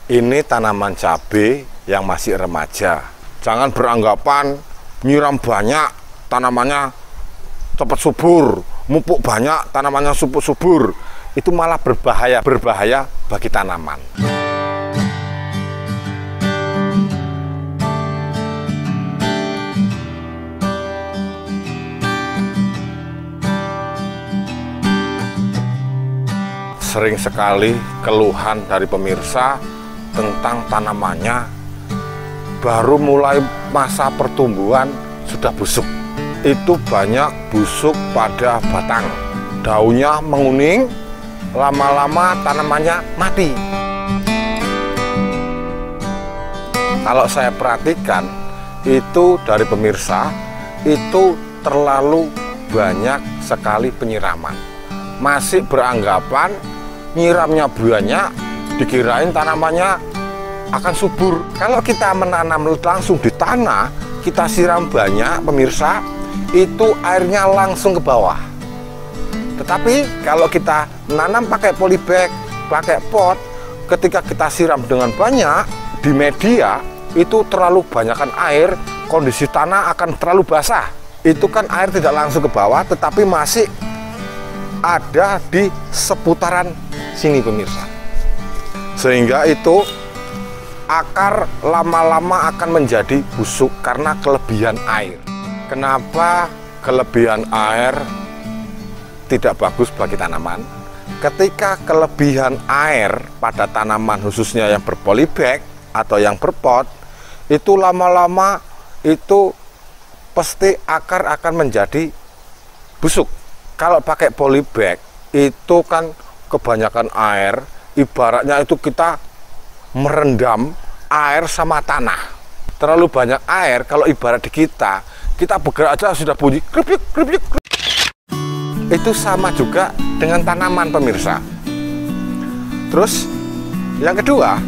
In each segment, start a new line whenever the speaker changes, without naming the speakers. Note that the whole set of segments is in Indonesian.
Ini tanaman cabai yang masih remaja. Jangan beranggapan nyiram banyak tanamannya cepat subur, mupuk banyak tanamannya subur. Itu malah berbahaya bagi tanaman. Sering sekali keluhan dari pemirsa tentang tanamannya baru mulai masa pertumbuhan sudah busuk. Itu banyak busuk pada batang, daunnya menguning, lama-lama tanamannya mati. Kalau saya perhatikan itu dari pemirsa itu terlalu banyak sekali penyiraman. Masih beranggapan nyiramnya banyak, dikirain tanamannya akan subur. Kalau kita menanam langsung di tanah, kita siram banyak, pemirsa, itu airnya langsung ke bawah. Tetapi kalau kita menanam pakai polybag, pakai pot, ketika kita siram dengan banyak di media, itu terlalu banyakkan air, kondisi tanah akan terlalu basah. Itu kan air tidak langsung ke bawah, tetapi masih ada di seputaran sini, pemirsa. Sehingga itu akar lama-lama akan menjadi busuk karena kelebihan air. Kenapa kelebihan air tidak bagus bagi tanaman? Ketika kelebihan air pada tanaman khususnya yang berpolybag atau yang berpot, itu lama-lama itu pasti akar akan menjadi busuk. Kalau pakai polybag itu kan kebanyakan air, ibaratnya itu kita merendam air sama tanah. Terlalu banyak air, kalau ibarat di kita bergerak aja sudah bunyi kripik, kripik, kripik. Itu sama juga dengan tanaman, pemirsa. Terus yang kedua,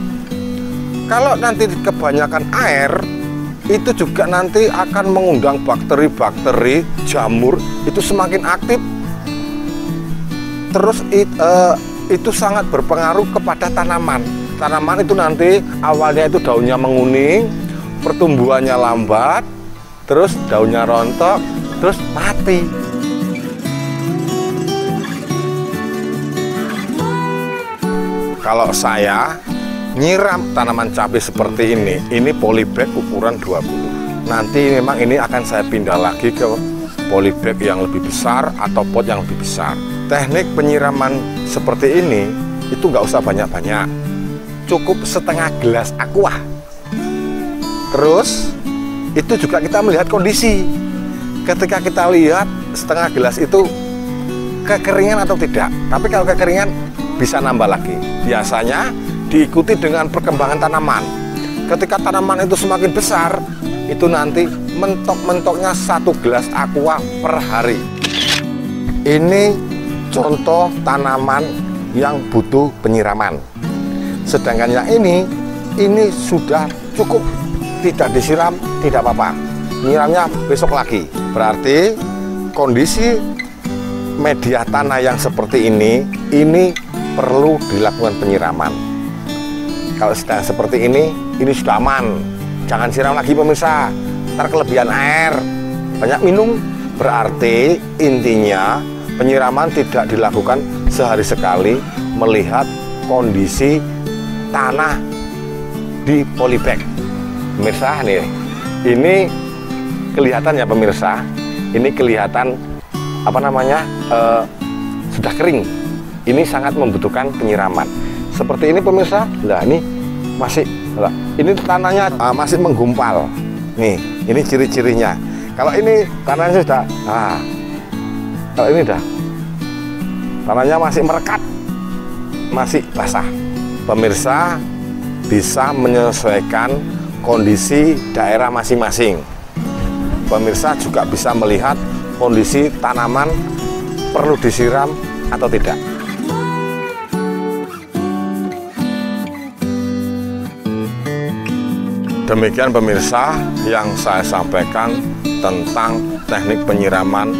kalau nanti kebanyakan air, itu juga nanti akan mengundang bakteri-bakteri, jamur, itu semakin aktif. Terus itu sangat berpengaruh kepada tanaman. Tanaman itu nanti awalnya itu daunnya menguning, pertumbuhannya lambat, terus daunnya rontok, terus mati. Kalau saya nyiram tanaman cabai seperti ini polybag ukuran 20. Nanti memang ini akan saya pindah lagi ke polybag yang lebih besar atau pot yang lebih besar. Teknik penyiraman seperti ini itu nggak usah banyak-banyak, cukup setengah gelas aqua. Terus itu juga kita melihat kondisi. Ketika kita lihat setengah gelas itu kekeringan atau tidak. Tapi kalau kekeringan bisa nambah lagi. Biasanya diikuti dengan perkembangan tanaman. Ketika tanaman itu semakin besar, itu nanti mentok-mentoknya 1 gelas aqua per hari. Ini contoh tanaman yang butuh penyiraman. Sedangkan yang ini sudah cukup, tidak disiram, tidak apa-apa. Nyiramnya besok lagi. Berarti kondisi media tanah yang seperti ini perlu dilakukan penyiraman. Kalau sedang seperti ini sudah aman. Jangan siram lagi, pemirsa. Ntar kelebihan air, banyak minum. Berarti intinya penyiraman tidak dilakukan sehari sekali, melihat kondisi tanah di polybag. Pemirsa nih, ini kelihatan ya pemirsa, ini kelihatan apa namanya sudah kering. Ini sangat membutuhkan penyiraman. Seperti ini pemirsa, nah ini masih, ini tanahnya masih menggumpal. Nih, ini ciri-cirinya. Kalau ini tanahnya sudah, kalau ini dah tanahnya masih merekat, masih basah. Pemirsa bisa menyesuaikan kondisi daerah masing-masing. Pemirsa juga bisa melihat kondisi tanaman perlu disiram atau tidak. Demikian pemirsa yang saya sampaikan tentang teknik penyiraman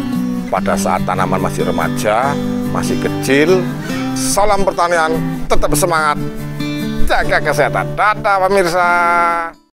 pada saat tanaman masih remaja, masih kecil. Salam pertanian, tetap semangat. jaga kesehatan. Dadah pemirsa.